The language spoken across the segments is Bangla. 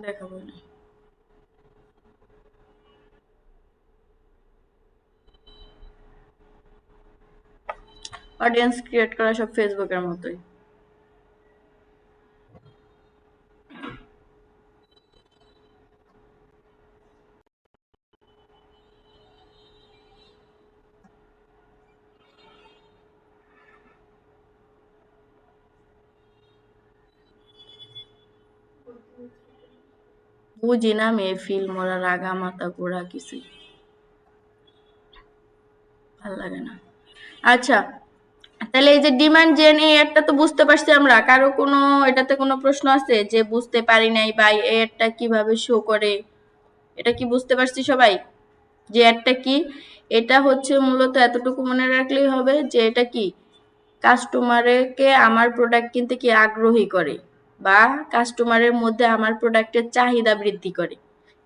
দেখাবো না। অডিয়েন্স ক্রিয়েট করা সব ফেসবুকের মতোই। বুঝি না মেহফিল মোরা রাগা মাথা ঘোরা কিছুই ভাল লাগে না। আচ্ছা, তাহলে এই যে ডিমান্ড জেন এই অ্যাডটা তো বুঝতে পারছি আমরা। কারো কোনো এটাতে কোনো প্রশ্ন আছে যে বুঝতে পারি নাই বা এই অ্যাডটা কিভাবে শো করে? এটা কি বুঝতে পারছি সবাই? যে অ্যাডটা কি? এটা হচ্ছে মূলত এতটুকু মনে রাখলেই হবে যে এটা কি কাস্টমারকে আমার প্রোডাক্ট কিনতে কি আগ্রহী করে বা কাস্টমারের মধ্যে আমার প্রোডাক্টের চাহিদা বৃদ্ধি করে।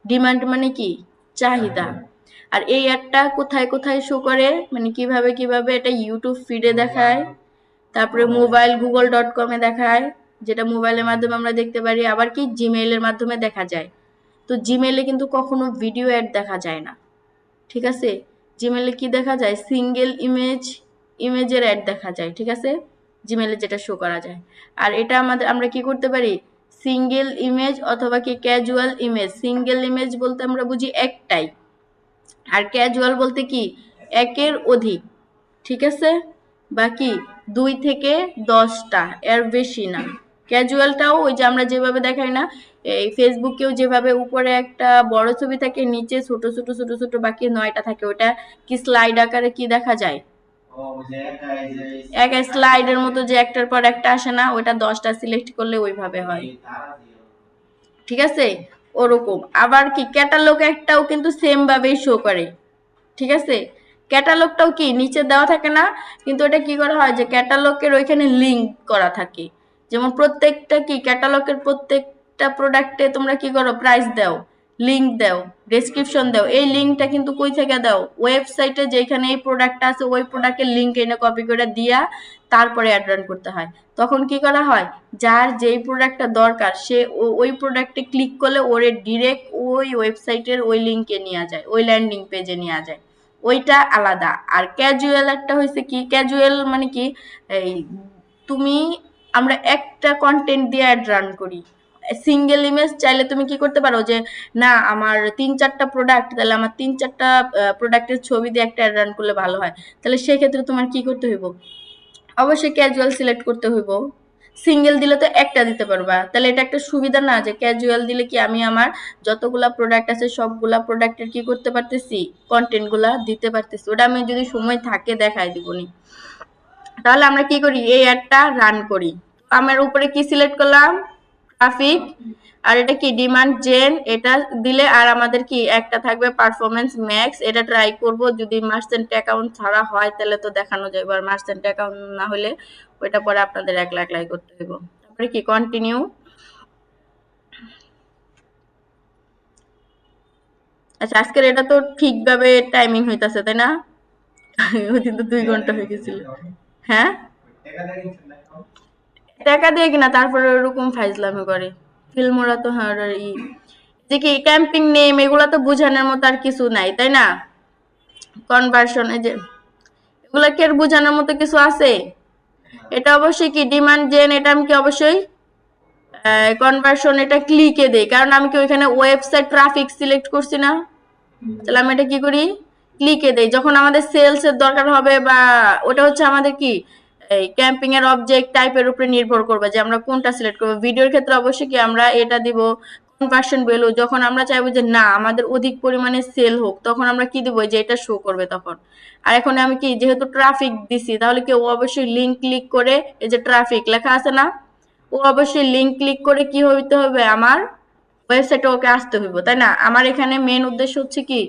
ডিমান্ড মানে কি? চাহিদা। আর এই অ্যাডটা কোথায় কোথায় শো করে, মানে কিভাবে কিভাবে? এটা ইউটিউব ফিডে দেখায়, তারপরে মোবাইল google.com-এ দেখায়, যেটা মোবাইলের মাধ্যমে আমরা দেখতে পারি, আবার কি জিমেইলের মাধ্যমে দেখা যায়। তো জিমেইলে কিন্তু কখনো ভিডিও অ্যাড দেখা যায় না, ঠিক আছে? জিমেইলে কি দেখা যায়? সিঙ্গেল ইমেজের অ্যাড দেখা যায়, ঠিক আছে? জিমেইলে যেটা শো করা যায়। আর এটা আমরা কি করতে পারি? সিঙ্গেল ইমেজ অথবা কি ক্যাজুয়াল ইমেজ। সিঙ্গেল ইমেজ বলতে আমরা বুঝি একটাই, আর ক্যাজুয়াল বলতে কি একের অধিক, ঠিক আছে? বাকি 2 থেকে 10টা, এর বেশি না। ক্যাজুয়ালটাও ওই যে আমরা যেভাবে দেখাই না, এই ফেসবুকেও যেভাবে উপরে একটা বড় ছবি থাকে, নিচে ছোট ছোট ছোট ছোট বাকি 9টা থাকে, ওটা কি স্লাইড আকারে কি দেখা যায়? এক স্লাইডের মতো যে একটার পর একটা আসে না, ওটা 10টা সিলেক্ট করলে ওইভাবে হয়, ঠিক আছে? ওরকম। আবার কি ক্যাটালগ একটাও কিন্তু সেম ভাবেই শো করে, ঠিক আছে? ক্যাটালগটাও কি নিচে দেওয়া থাকে না, কিন্তু ওটা কি করা হয় যে ক্যাটালগের ওইখানে লিঙ্ক করা থাকে। যেমন প্রত্যেকটা কি ক্যাটালগের প্রত্যেকটা প্রোডাক্টে তোমরা কি করো? প্রাইস দাও, লিঙ্ক দাও, ডেসক্রিপশন দাও। এই লিঙ্কটা কিন্তু কই থেকে দাও? ওয়েবসাইটে যেখানে এই প্রোডাক্টটা আছে ওই প্রোডাক্টের লিঙ্ক এনে কপি করে দিয়া তারপরে অ্যাড রান করতে হয়। তখন কি করা হয়? যার যেই প্রোডাক্টটা দরকার সে ওই প্রোডাক্টে ক্লিক করলে ওরে ডিরেক্ট ওই ওয়েবসাইটের ওই লিঙ্কে নিয়ে যায়, ওই ল্যান্ডিং পেজে নিয়ে যায়। ওইটা আলাদা। আর ক্যাজুয়াল একটা হয়েছে কি? ক্যাজুয়াল মানে কি? এই তুমি আমরা একটা কন্টেন্ট দিয়ে অ্যাড রান করি। সিঙ্গেল ইমেজ চাইলে তুমি কি করতে পারো যে না আমার 3-4টা প্রোডাক্ট, তাহলে আমার 3-4টা প্রোডাক্টের ছবি দিয়ে একটা অ্যাড রান করলে ভালো হয়। তাহলে সেক্ষেত্রে তোমার কি করতে হইব? অবশ্যই ক্যাজুয়াল সিলেক্ট করতে হইব। সিঙ্গেল দিলে তো একটা দিতে পারবা, তাহলে এটা একটা সুবিধা না যে ক্যাজুয়াল দিলে কি আমি আমার যতগুলা প্রোডাক্ট আছে সবগুলা প্রোডাক্টের কি করতে পারতেছি? কন্টেন্ট গুলা দিতে পারতেছি। ওটা আমি যদি সময় থাকে দেখাই দিবনি। তাহলে আমরা কি করি? এই অ্যাডটা রান করি। আমার উপরে কি সিলেক্ট করলাম? ট্রাফিক। আর এটা কি ডিমান্ড জেন, এটা দিলে আর আমাদের কি একটা থাকবে পারফরমেন্স ম্যাক্স। এটা ট্রাই করব, যদি মার্চেন্ট অ্যাকাউন্ট ছাড়া হয় তাহলে তো দেখানো যাবে, আর মার্চেন্ট অ্যাকাউন্ট না হলে ওইটা পরে আপনাদের একলা একলাই করতে হবে। তারপরে কি কন্টিনিউ। আচ্ছা, আজকের এটা তো ঠিকভাবে টাইমিং হইতাছে তাই না? ওই দিন তো 2 ঘন্টা হয়ে গেছিল। হ্যাঁ, টাকা দিয়ে কিনা তারপরে ওরকম ফাইজলামি করে ফিল্মরা তো। হ্যাঁ, যে কি ক্যাম্পিং নেম এগুলা তো বোঝানোর মতো আর কিছু নাই তাই না? কনভার্সন এই যে এগুলা কি আর বোঝানোর মতো কিছু আছে? এটা অবশ্যই কি ডিমান্ড জেন, এটা আমি কি অবশ্যই কনভার্সন এটা ক্লিকে দেই, কারণ আমি কি ওইখানে ওয়েবসাইট ট্রাফিক সিলেক্ট করছি না। তাহলে আমি এটা কি করি? ক্লিকে দেই। যখন আমাদের সেলস এর দরকার হবে বা ওটা হচ্ছে আমাদের কি এই ক্যাম্পিং এর অবজেক্ট টাইপের উপরে নির্ভর করবে যে আমরা কোনটা সিলেক্ট করব। ভিডিওর ক্ষেত্রে অবশ্যই কি আমরা এটা দিব কনভার্সন ভ্যালু। যখন আমরা চাইবো যে না আমাদের অধিক পরিমাণে সেল হোক তখন আমরা কি দিব? যে এটা শো করবে তখন। আর এখন আমি কি যেহেতু ট্রাফিক দিছি তাহলে কি ও অবশ্যই লিংক ক্লিক করে, এই যে ট্রাফিক লেখা আছে না, ও অবশ্যই লিংক ক্লিক করে কি হইতে হবে? আমার ওয়েবসাইটে ওকে আসতে হইব তাই না? আমার এখানে মেন উদ্দেশ্য হচ্ছে কি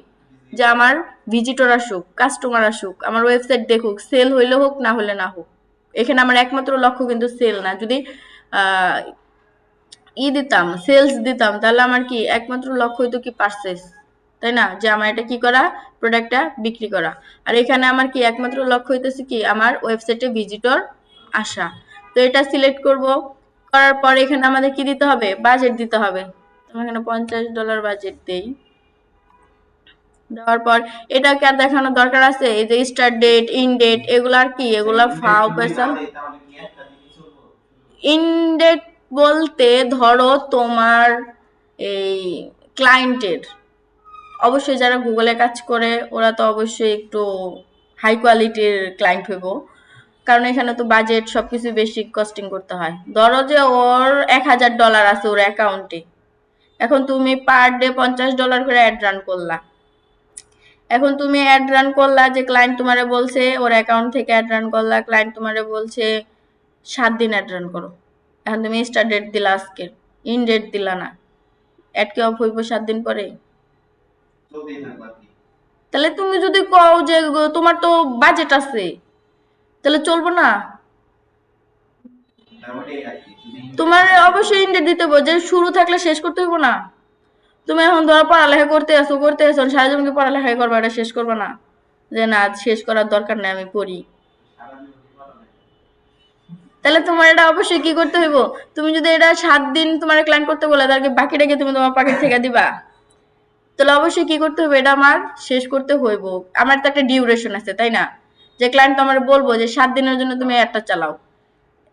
যে আমার ভিজিটর আসুক, কাস্টমার আসুক, আমার ওয়েবসাইট দেখুক, সেল হইলে হোক না হলে না হোক। এখানে আমার একমাত্র লক্ষ্য কিন্তু সেল না। যদি আহ দিতাম সেলস দিতাম তাহলে আমার কি একমাত্র লক্ষ্য হইতো কি পারচেস, তাই না? যে আমার এটা কি করা? প্রোডাক্টটা বিক্রি করা। আর এখানে আমার কি একমাত্র লক্ষ্য হইতেছে কি আমার ওয়েবসাইটে ভিজিটর আসা। তো এটা সিলেক্ট করব, করার পরে এখানে আমাদের কি দিতে হবে, বাজেট দিতে হবে। আমি এখানে $50 বাজেট দেই। দেওয়ার পর এটা কি আর দেখানোর দরকার আছে? এই যে স্টার্ট ডেট, ইন ডেট, এগুলা আর কি, এগুলা ফাও পয়সা। ইন ডেট বলতে ধরো তোমার এই ক্লায়েন্টের, অবশ্যই যারা গুগলে কাজ করে ওরা তো অবশ্যই একটু হাই কোয়ালিটির ক্লায়েন্ট হইব, কারণ এখানে তো বাজেট সবকিছু বেশি কস্টিং করতে হয়। ধরো যে ওর $1000 আছে ওর অ্যাকাউন্টে, এখন তুমি পার ডে $50 করে অ্যাড রান করলা। এখন তুমি অ্যাড রান করলা, যে ক্লায়েন্ট তোমারে বলছে ওর অ্যাকাউন্ট থেকে অ্যাড রান করলা, ক্লায়েন্ট তোমারে বলছে 7 দিন অ্যাড রান করো। এখন তুমি স্টার্ট ডেট দিলা আজকে, ইন ডেট দিলা না, অ্যাড কি অফ হইব 7 দিন পরে? তাহলে তুমি যদি কও যে তোমার তো বাজেট আছে, তাহলে চলবো না? তোমার অবশ্যই ইন ডেট দিতে হবে, যে শুরু থাকলে শেষ করতে হইব না? তুমি এখন ধরো পড়ালেখা করতে আসো সারা জীবন কি পড়ালেখাই করবা, এটা শেষ করবা না? যে না শেষ করার দরকার নেই, আমি পড়ি। তাহলে তোমার এটা অবশ্যই কি করতে হইব, তুমি যদি এটা 7 দিন তোমার ক্লায়েন্ট করতে বলে, তাহলে বাকিটাকে তুমি তোমার পকেট থেকে দিবা? তাহলে অবশ্যই কি করতে হবে, এটা আমার শেষ করতে হইব। আমার তো একটা ডিউরেশন আছে, তাই না? যে ক্লায়েন্ট আমার বলবো যে 7 দিনের জন্য তুমি একটা চালাও,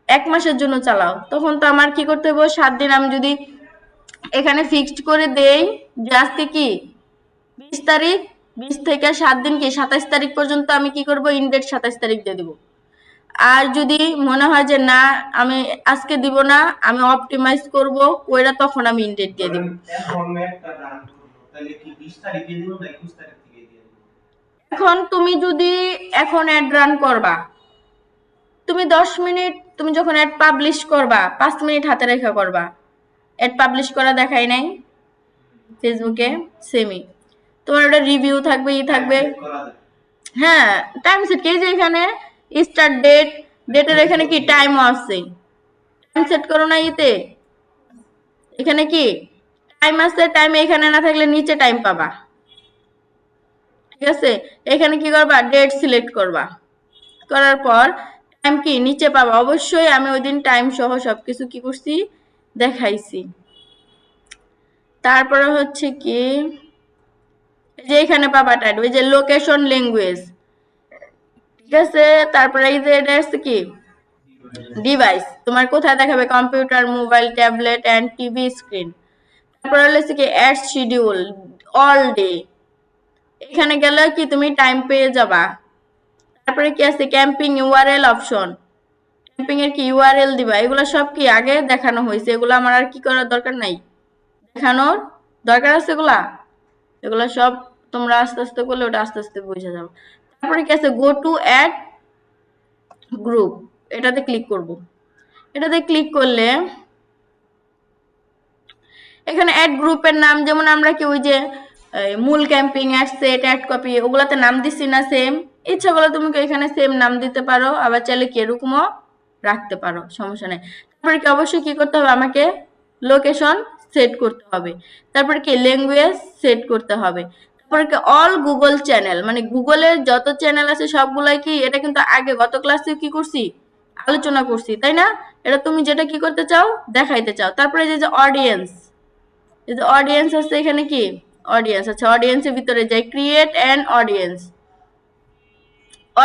1 মাসের জন্য চালাও, তখন তো আমার কি করতে হইব, 7 দিন আমি যদি এখানে ফিক্সড করে দেই যে আজকে কি 20 তারিখ, 20 থেকে 7 দিন কি 27 তারিখ পর্যন্ত আমি কি করব, ইন ডেট 27 তারিখ দিয়ে দিব। আর যদি মনে হয় যে না আমি আজকে দিব না, আমি অপটিমাইজ করব ওইটা, তখন আমি ইন ডেট দিয়ে দিব। এখন তুমি যদি এখন অ্যাড রান করবা, তুমি 10 মিনিট, তুমি যখন অ্যাড পাবলিশ করবা 5 মিনিট হাতে রেখে করবা। অ্যাড পাবলিশ করা দেখাই নাই ফেসবুকে, সেমি তোমার ওটা রিভিউ থাকবে, থাকবে। হ্যাঁ, টাইম সেট কি, যে এখানে স্টার্ট ডেট, ডেটের এখানে কি টাইমও আছে, টাইম সেট করো না এখানে কি টাইম আছে, টাইম এখানে না থাকলে নিচে টাইম পাবা। ঠিক আছে, এখানে কি করবা, ডেট সিলেক্ট করবা, করার পর টাইম কি নিচে পাবা। অবশ্যই আমি ওই দিন টাইম সহ সবকিছু কি করছি, দেখাইছি। তারপরে হচ্ছে কি, যে এখানে পাবা টাইম, ওই যে লোকেশন, ল্যাঙ্গুয়েজ, ঠিক আছে। তারপরে এই যে এটা আছে কি ডিভাইস, তোমার কোথায় দেখাবে, computer, mobile, tablet and TV screen. তারপরে হচ্ছে কি অ্যাড শিডিউল, অল ডে, এখানে গেলে কি তুমি টাইম পেয়ে যাবা। তারপরে কি আছে ক্যাম্পিং ইউআরএল অপশন, ক্যাম্পিং এর কি ইউআরএল দিবা, এগুলো সব কি আগে দেখানো হয়েছে, এগুলো আমার আর কি করার দরকার নাই, দেখানোর দরকার আছে এগুলা, এগুলো সব তোমরা আস্তে আস্তে করলে ওটা আস্তে আস্তে বুঝে যাবে। তারপরে কি আছে গো টু অ্যাড গ্রুপ, এটাতে ক্লিক করব। এটাতে ক্লিক করলে এখানে অ্যাড গ্রুপের নাম, যেমন আমরা কি ওই যে মূল camping, ad set, ad copy, ওগুলাতে নাম দিছি না সেম, ইচ্ছা করলে তুমি এখানে সেম নাম দিতে পারো, আবার চাইলে কি এরকমও রাখতে পারো, সমস্যা নেই। তারপরে কি অবশ্যই কি করতে হবে, আমাকে লোকেশন সেট করতে হবে, তারপরে কি ল্যাঙ্গুয়েজ সেট করতে হবে, তারপরে কি অল গুগল চ্যানেল, মানে গুগলের যত চ্যানেল আছে সবগুলাই কি, এটা কিন্তু আগে গত ক্লাসে কি করছি, আলোচনা করছি, তাই না? এটা তুমি যেটা কি করতে চাও, দেখাইতে চাও। তারপরে যে অডিয়েন্স, এই যে অডিয়েন্স আছে, এখানে কি অডিয়েন্স আছে, অডিয়েন্সের ভিতরে যাই, ক্রিয়েট অ্যান অডিয়েন্স,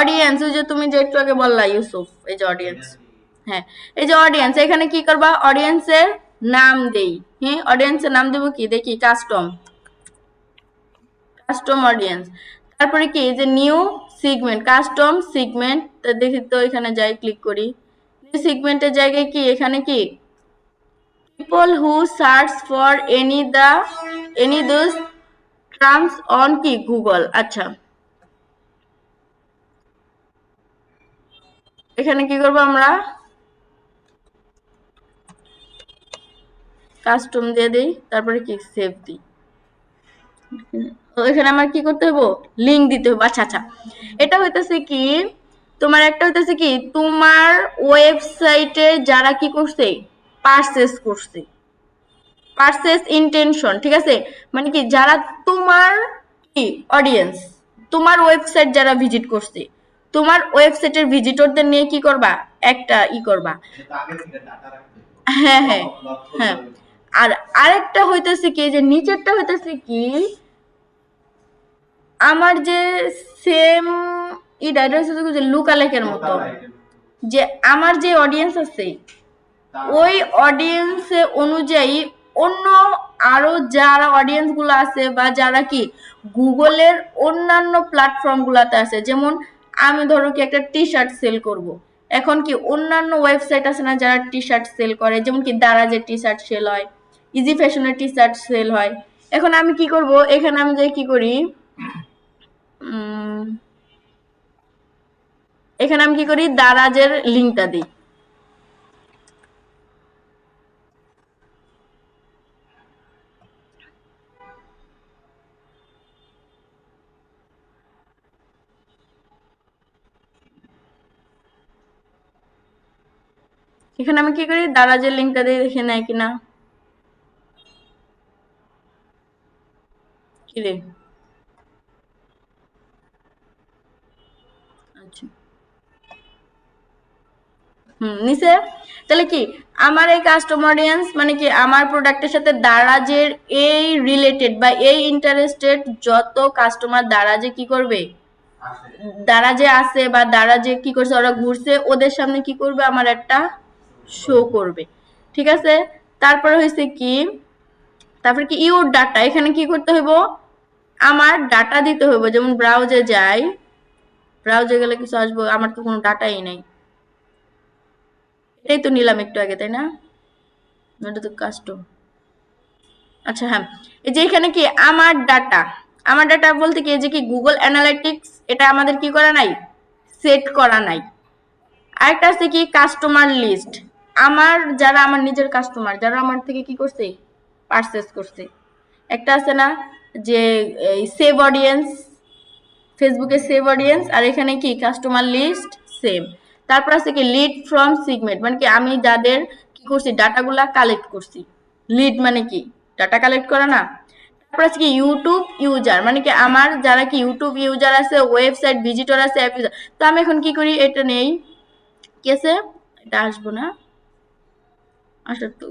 অডিয়েন্স ওই যে তুমি যে একটু আগে বললা ইউসুফ, এই যে অডিয়েন্স, হ্যাঁ এই যে অডিয়েন্স, এখানে কি করবা, অডিয়েন্সের নাম দেই। হ্যাঁ, অডিয়েন্সের নাম দেব কি, দেখি কাস্টম, কাস্টম অডিয়েন্স। তারপরে কি এই যে নিউ সিগমেন্ট, কাস্টম সিগমেন্ট, দেখি তো এখানে যাই ক্লিক করি, সিগমেন্টের জায়গায় কি এখানে কি people who search for any those terms on কি গুগল। আচ্ছা, এখানে কি করব, আমরা কাস্টম দিয়ে দেই, তারপরে কি সেভ দিই। তো এখানে আমার কি করতে হবে, লিংক দিতে হবে। আচ্ছা আচ্ছা, এটা হইতেছে কি তোমার, একটা হইতেছে কি তোমার ওয়েবসাইটে যারা কি করছে, পারচেজ করছে, পারচেজ ইন্টেনশন, ঠিক আছে, মানে কি যারা তোমার কি অডিয়েন্স, তোমার ওয়েবসাইট যারা ভিজিট করছে, তোমার ওয়েবসাইটের ভিজিটরদের নিয়ে কি করবা, একটা করবা। হ্যাঁ হ্যাঁ হ্যাঁ। আর আরেকটা হইতেছে কি, যে নিচেরটা হইতেছে কি, আমার যে সেম এটা হচ্ছে যে লুকালেকের মতো, যে আমার যে অডিয়েন্স আছে ওই অডিয়েন্স অনুযায়ী অন্য আরো যারা অডিয়েন্স গুলো আছে বা যারা কি গুগলের অন্যান্য প্ল্যাটফর্ম গুলাতে আছে, যেমন আমি ধরো কি একটা টি শার্ট সেল করব, এখন কি অন্যান্য ওয়েবসাইট আছে না যারা টি শার্ট সেল করে, যেমন কি দারাজের টি শার্ট সেল হয়, ইজি ফ্যাশনের টি শার্ট সেল হয়। এখন আমি কি করব, এখানে আমি যে কি করি, এখানে আমি কি করি, দারাজের লিঙ্কটা দিই। এখানে আমি কি করি, দারাজের লিঙ্কটা দিয়ে দেখে নেয় কিনা। কি রে, আচ্ছা নিচে, তাহলে কি আমার এই কাস্টমার অডিয়েন্স মানে কি আমার প্রোডাক্টের সাথে দারাজের এই রিলেটেড বা এই ইন্টারেস্টেড যত কাস্টমার দারাজে কি করবে, দারাজে আছে বা দারাজে কি করছে ওরা ঘুরছে, ওদের সামনে কি করবে, আমার একটা শো করবে। ঠিক আছে, তারপরে হয়েছে কি, তারপরে কি ইউর ডাটা, এখানে কি করতে হইব, আমার ডাটা দিতে হইব, যেমন ব্রাউজে যাই, ব্রাউজে গেলে কিছু আসবো, আমার তো কোনো ডাটাই নেই, এটাই তো নিলাম একটু আগে, তাই না, এটা তো কাস্টম। আচ্ছা হ্যাঁ, এই যে এখানে কি আমার ডাটা, আমার ডাটা বলতে কি, যে কি গুগল অ্যানালিটিক্স এটা আমাদের কি করা নাই, সেট করা নাই। আরেকটা আছে কি কাস্টমার লিস্ট, আমার যারা আমার নিজের কাস্টমার যারা আমার থেকে কি করছে, পারচেজ করছে। একটা আছে না যে সেভ অডিয়েন্স, ফেসবুকে সেভ অডিয়েন্স, আর এখানে কি কাস্টমার লিস্ট সেম। তারপর আছে কি লিড ফ্রম সিগমেন্ট, মানে কি আমি যাদের কি করছি ডাটাগুলা কালেক্ট করছি, লিড মানে কি ডাটা কালেক্ট করা না। তারপর আছে কি ইউটিউব ইউজার, মানে কি আমার যারা কি ইউটিউব ইউজার আছে, ওয়েবসাইট ভিজিটর আছে, অ্যাপ ইউজার। তো আমি এখন কি করি, এটা নেই, কি আছে, এটা আসবো না, আসার তো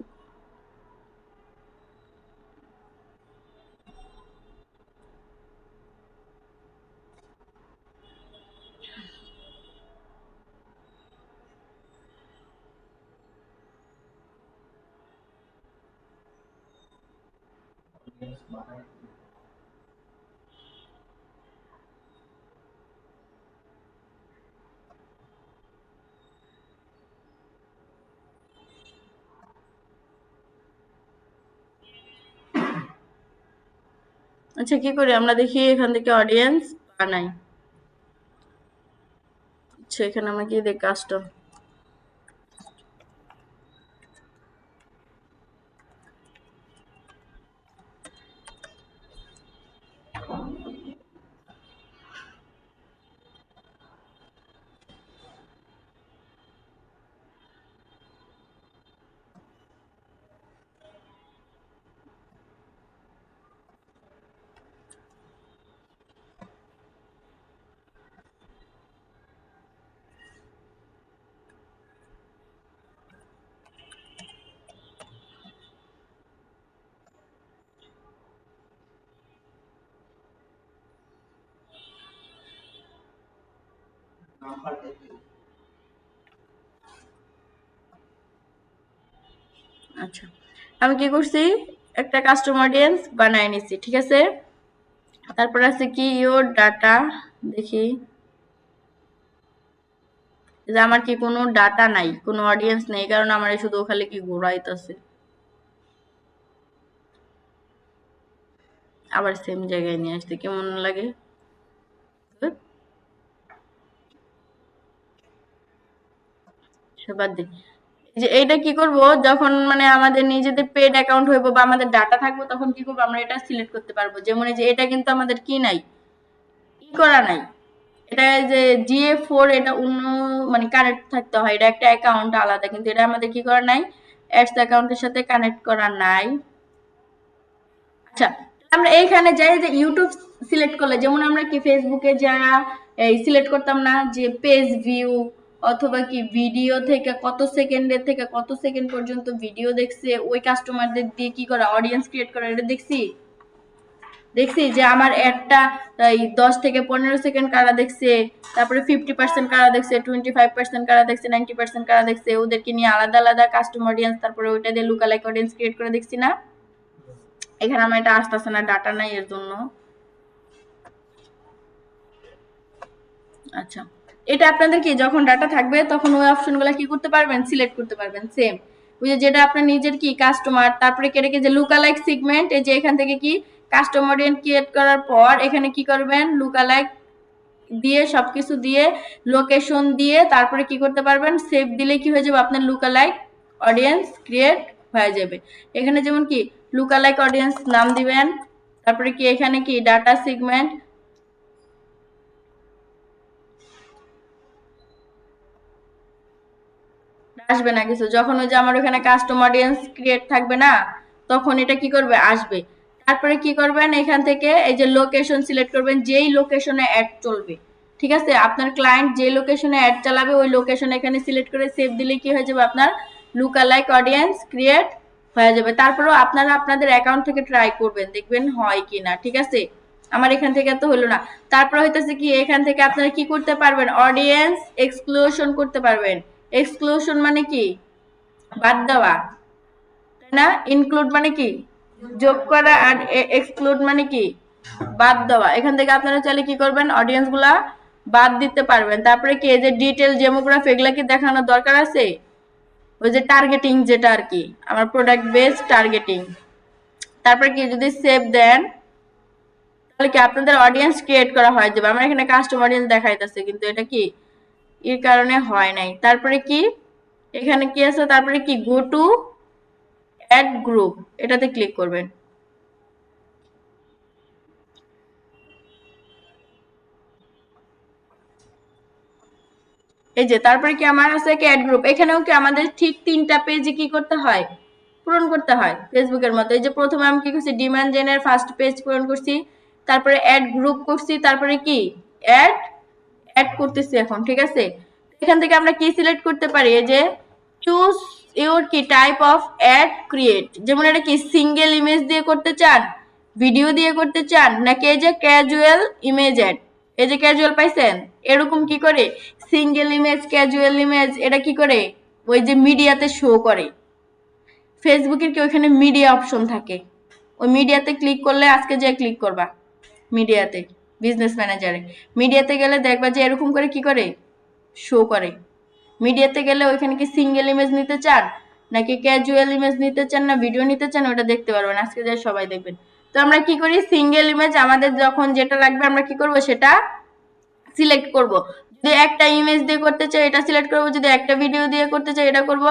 আচ্ছা কি করি আমরা দেখি, এখান থেকে অডিয়েন্স বানাই। আচ্ছা এখানে আমরা কি দেখ কাস্টম, আচ্ছা আমি কি করছি, একটা কাস্টমার অডিয়েন্স বানায় নিছি, ঠিক আছে। তারপর আছে কি ইওর ডাটা, দেখি যে আমার কি কোনো ডাটা নাই, কোনো অডিয়েন্স নেই, কারণ আমার শুধু খালি কি ঘোরাইতেছে, আবার সেম জায়গায় নিয়ে আসতে কেমন লাগে। বাদ দিই, যে এইটা কি করব, যখন মানে আমাদের নিজেদের পেড অ্যাকাউন্ট হইব বা আমাদের ডাটা থাকবো, তখন কি করবো আমরা এটা সিলেক্ট করতে পারবো, যেমন এই যে এটা কিন্তু আমাদের কি নাই, ই করা নাই, এটা যে GA4 এটা অন্য মানে কানেক্ট থাকতে হয়, এটা একটা অ্যাকাউন্ট আলাদা, কিন্তু এটা আমাদের কি করা নাই, অ্যাডস অ্যাকাউন্টের সাথে কানেক্ট করা নাই। আচ্ছা আমরা এইখানে যাই যে ইউটিউব সিলেক্ট করলে, যেমন আমরা কি ফেসবুকে যা এই সিলেক্ট করতাম না যে পেজ ভিউ অথবা কি ভিডিও থেকে কত সেকেন্ডের থেকে কত সেকেন্ড পর্যন্ত ভিডিও দেখছে ওই কাস্টমারদের দিয়ে কি করা অডিয়েন্স ক্রিয়েট করা, এটা দেখছি যে আমার অ্যাডটা 10 থেকে 15 সেকেন্ড কারা দেখছে, তারপরে 50% কারা দেখছে, 25% কারা দেখছে, 90% কারা দেখছে, ওদেরকে নিয়ে আলাদা আলাদা কাস্টম অডিয়েন্স, তারপরে ওইটা দিয়ে লুকালাইক অডিয়েন্স ক্রিয়েট করে দেখছি না। এখানে আমার এটা আসতেছে না, ডাটা নাই এর জন্য। আচ্ছা, এটা আপনাদের কি যখন ডাটা থাকবে তখন ওই অপশনগুলো কি করতে পারবেন, সিলেক্ট করতে পারবেন। সেম ওই যেটা আপনার নিজের কি কাস্টমার, তারপরে কেটে যে লুকালাইক সেগমেন্ট, এই যে এখান থেকে কি কাস্টমার অডিয়েন্স ক্রিয়েট করার পর এখানে কি করবেন, লুকালাইক দিয়ে সবকিছু দিয়ে লোকেশন দিয়ে তারপরে কি করতে পারবেন, সেভ দিলে কি হয়ে যাবে, আপনার লুকালাইক অডিয়েন্স ক্রিয়েট হয়ে যাবে। এখানে যেমন কি লুকালাইক অডিয়েন্স নাম দিবেন, তারপরে কি এখানে কি ডাটা সেগমেন্ট, আসবে না কিছু, যখন ওই যে আমার ওখানে কাস্টম অডিয়েন্স ক্রিয়েট থাকবে না তখন এটা কি করবে, আসবে। তারপরে কি করবেন, এখান থেকে এই যে লোকেশন সিলেক্ট করবেন, যেই লোকেশনে অ্যাড চলবে, ঠিক আছে, আপনার ক্লায়েন্ট যে লোকেশনে অ্যাড চালাবে ওই লোকেশন এখানে সিলেক্ট করে সেভ দিলে কি হয়ে যাবে, আপনার লুকালাইক অডিয়েন্স ক্রিয়েট হয়ে যাবে। তারপরেও আপনারা আপনাদের অ্যাকাউন্ট থেকে ট্রাই করবেন, দেখবেন হয় কিনা, ঠিক আছে। আমার এখান থেকে তো হলো না। তারপর হইতেছে কি এখান থেকে আপনারা কি করতে পারবেন, অডিয়েন্স এক্সক্লুশন করতে পারবেন। এক্সক্লুশন মানে কি, বাদ দেওয়া, তাই না। ইনক্লুড মানে কি, যোগ করা, আর এক্সক্লুড মানে কি, বাদ দেওয়া। এখান থেকে আপনারা চাইলে কি করবেন, অডিয়েন্স গুলা বাদ দিতে পারবেন। তারপরে কি এই যে ডিটেল ডেমোগ্রাফি, এগুলা কি দেখানোর দরকার আছে, ওই যে টার্গেটিং যেটা আর কি, আমার প্রোডাক্ট বেস টার্গেটিং। তারপরে কি যদি সেভ দেন তাহলে কি আপনাদের অডিয়েন্স ক্রিয়েট করা হয়ে যাবে। আমার এখানে কাস্টম অডিয়েন্স দেখাইতেছে কিন্তু এটা কি এর কারণে হয় নাই। তারপরে কি এখানে কি আছে, তারপরে কি গো টু অ্যাড গ্রুপ, এটাতে ক্লিক করবেন। এই যে তারপরে কি আমার আছে কি অ্যাড গ্রুপ, এখানেও কি আমাদের ঠিক 3টা পেজে কি করতে হয়, পূরণ করতে হয় ফেসবুকের মতো। এই যে প্রথমে আমি কি করছি, ডিমান্ড জেনের ফার্স্ট পেজ পূরণ করছি, তারপরে অ্যাড গ্রুপ করছি, তারপরে কি অ্যাড অ্যাড করতেছি এখন, ঠিক আছে। এখান থেকে আমরা কি সিলেক্ট করতে পারি, এই যে চুজ ইউর কি টাইপ অফ অ্যাড ক্রিয়েট, যেমন এটা কি সিঙ্গেল ইমেজ দিয়ে করতে চান, ভিডিও দিয়ে করতে চান, নাকি এই যে ক্যাজুয়াল ইমেজ অ্যাড, এই যে ক্যাজুয়াল পাইছেন, এরকম কি করে সিঙ্গেল ইমেজ ক্যাজুয়াল ইমেজ এটা কি করে ওই যে মিডিয়াতে শো করে। ফেসবুকের কি ওইখানে মিডিয়া অপশন থাকে, ওই মিডিয়াতে ক্লিক করলে আজকে যে ক্লিক করবা মিডিয়াতে, বিজনেস ম্যানেজারে মিডিয়াতে গেলে দেখবা যে এরকম করে কি করে শো করে। মিডিয়াতে গেলে ওইখানে কি সিঙ্গেল ইমেজ নিতে চান নাকি ক্যাজুয়াল ইমেজ নিতে চান না ভিডিও নিতে চান, ওটা দেখতে পারবেন, আজকে যাই সবাই দেখবেন। তো আমরা কি করি, সিঙ্গেল ইমেজ আমাদের যখন যেটা লাগবে আমরা কি করব, সেটা সিলেক্ট করব। যদি একটা ইমেজ দিয়ে করতে চাই এটা সিলেক্ট করব, যদি একটা ভিডিও দিয়ে করতে চাই এটা করব,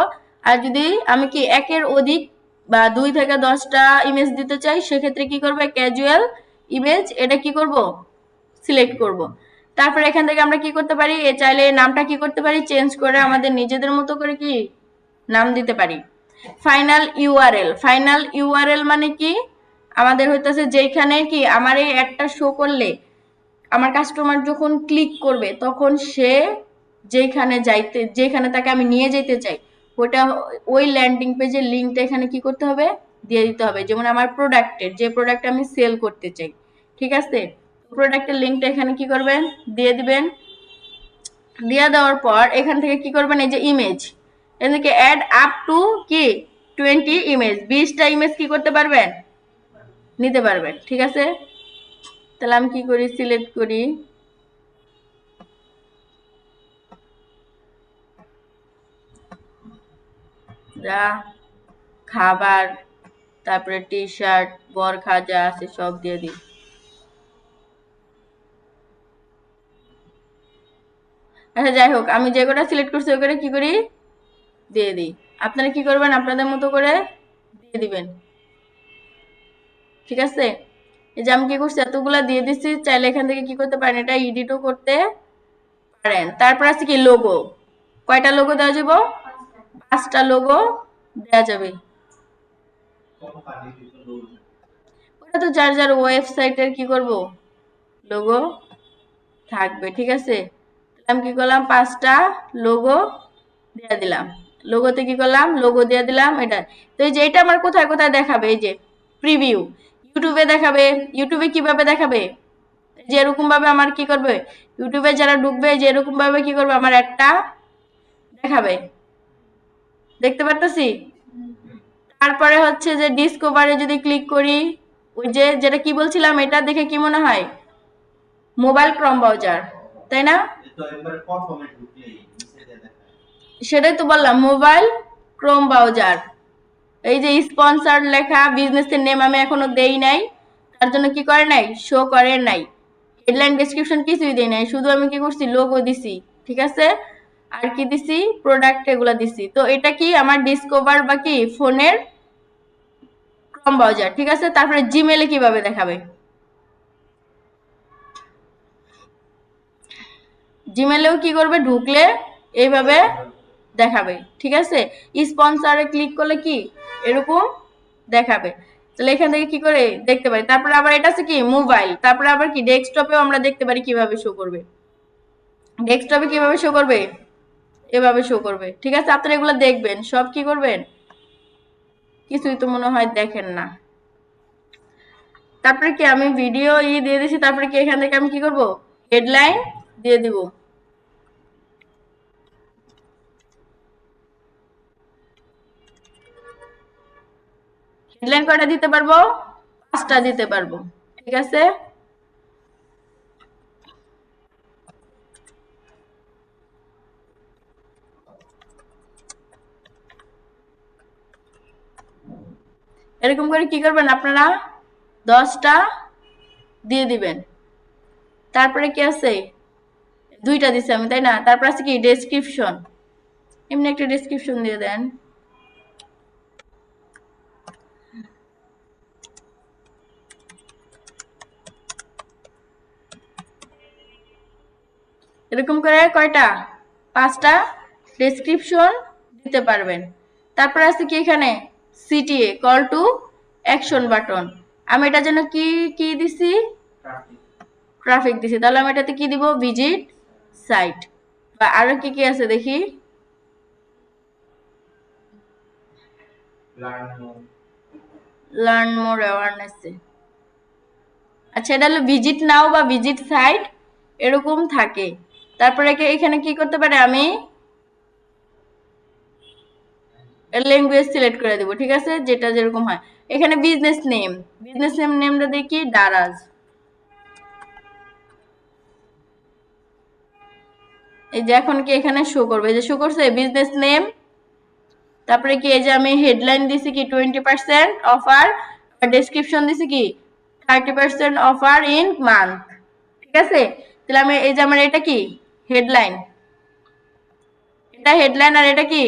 আর যদি আমি কি একের অধিক বা 2 থেকে 10টা ইমেজ দিতে চাই সেক্ষেত্রে কি করব, ক্যাজুয়াল ইমেজ এটা কি করব, সিলেক্ট করব। তারপর এখান থেকে আমরা কি করতে পারি, চাইলে নামটা কি করতে পারি, চেঞ্জ করে আমাদের নিজেদের মতো করে কি নাম দিতে পারি। ফাইনাল ইউআরএল, ফাইনাল ইউআরএল মানে কি, আমাদের হইতেছে যেখানে কি আমার এই অ্যাডটা শো করলে আমার কাস্টমার যখন ক্লিক করবে তখন সে যেখানে তাকে আমি নিয়ে যেতে চাই ওটা ওই ল্যান্ডিং পেজের লিঙ্কটা এখানে কি করতে হবে, দিয়ে দিতে হবে। যেমন আমার প্রোডাক্টের যে প্রোডাক্ট আমি সেল করতে চাই, ঠিক আছে, প্রোডাক্টের লিঙ্কটা এখানে কি করবেন, দিয়ে দিবেন। দিয়ে দেওয়ার পর এখান থেকে কি করবেন, এই যে ইমেজ এদিকে অ্যাড আপ টু কি 20 ইমেজ, 20টা ইমেজ কি করতে পারবেন, নিতে পারবেন, ঠিক আছে। তাহলে আমি কি করি, সিলেক্ট করি, যা খাবার, তারপরে টি শার্ট বরখা যা আছে সব দিয়ে দিই। আচ্ছা যাই হোক, আমি যে কটা সিলেক্ট করছি ওই কটা কি করি, দিয়ে দিই। আপনারা কি করবেন, আপনাদের মতো করে দিয়ে দিবেন, ঠিক আছে। এই যে আমি কি করছি, এতগুলা দিয়ে দিচ্ছি, চাইলে এখান থেকে কি করতে পারেন, এটা এডিটও করতে পারেন। তারপর আছে কি লোগো, কয়টা লোগো দেওয়া যাবে, 5টা লোগো দেওয়া যাবে। ওটা তো যার যার ওয়েবসাইটের কি করব লোগো থাকবে, ঠিক আছে। আমি কি করলাম, 5টা লোগো দিয়ে দিলাম, লোগোতে কি করলাম, লোগো দিয়ে দিলাম এটা। তো এই যে এটা আমার কোথায় কোথায় দেখাবে, এই যে প্রিভিউ, ইউটিউবে দেখাবে। ইউটিউবে কিভাবে দেখাবে, যে এরকম ভাবে আমার কি করবে, ইউটিউবে যারা ঢুকবে যে এরকম ভাবে কি করবে, আমার একটা দেখাবে, দেখতে পারতেছি। তারপরে হচ্ছে যে ডিসকভারে যদি ক্লিক করি, ওই যে যেটা কি বলছিলাম, এটা দেখে কি মনে হয়, মোবাইল ক্রোম ব্রাউজার, তাই না? সেটাই তো বললাম, মোবাইল ক্রোম ব্রাউজার। এই যে স্পন্সর লেখা, বিজনেসের নেম আমি এখনো দেই নাই, তার জন্য কি করে নাই, শো করে নাই। হেডলাইন ডেসক্রিপশন কিছুই দেই নাই, শুধু আমি কি করছি, লোগো দিছি, ঠিক আছে। আর কি দিছি, প্রোডাক্ট এগুলা দিছি। তো এটা কি আমার ডিসকভার বা কি ফোনের ক্রোম ব্রাউজার, ঠিক আছে। তারপরে জিমেলে কিভাবে দেখাবে, জিমেলেও কি করবে, ঢুকলে এইভাবে দেখাবে, ঠিক আছে। স্পন্সরে ক্লিক করলে কি এরকম দেখাবে। তাহলে এখান থেকে কি করে দেখতে পারি। তারপরে আবার এটা আছে কি মোবাইল, তারপরে আবার কি ডেস্কটপেও আমরা দেখতে পারি কিভাবে শো করবে। ডেস্কটপে কিভাবে শো করবে, এভাবে শো করবে, ঠিক আছে। আপনারা এগুলো দেখবেন, সব কি করবেন, কিছুই তো মনে হয় দেখেন না। তারপরে কি আমি ভিডিও দিয়ে দিছি, তারপরে কি এখান থেকে আমি কি করব, হেডলাইন দিয়ে দিব। হেডলাইন কয়টা দিতে পারবো, 5টা দিতে পারবো, ঠিক আছে। এরকম করে কি করবেন আপনারা, 10টা দিয়ে দিবেন। তারপরে কি আছে, 2টা দিছি আমি, তাই না। তারপর আছে কি ডেসক্রিপশন, এমনি একটা ডেসক্রিপশন দিয়ে দেন। এরকম করে কয়টা, 5টা ডেসক্রিপশন দিতে পারবেন। তারপর আছে কি এখানে CTA, call to action button. আমি এটা যেন কি কি দিছি, ট্রাফিক দিছি। তাহলে আমি এটাতে কি দিব, ভিজিট সাইট। বা আরো কি কি আছে দেখি, লার্ন মোর অ্যাওয়ারনেস। আচ্ছা, এটা হলো ভিজিট নাও বা ভিজিট সাইট, এরকম থাকে। তারপরে এখানে কি করতে পারে, আমি ল্যাঙ্গুয়েজ সিলেক্ট করে দেব, ঠিক আছে, যেটা যেরকম হয়। এখানে বিজনেস নেম, বিজনেস নেমটা দেখি দারাজ। এই যে এখন কি এখানে শো করবে, এই যে শো করছে বিজনেস নেম। তারপরে কি এই যে আমি হেডলাইন দিছি কি 20% অফার, আর ডেসক্রিপশন দিছি কি 30% অফার ইন মান্থ, ঠিক আছে। তাহলে আমি এই যে আমার এটা কি হেডলাইন, এটা হেডলাইন, আর এটা কি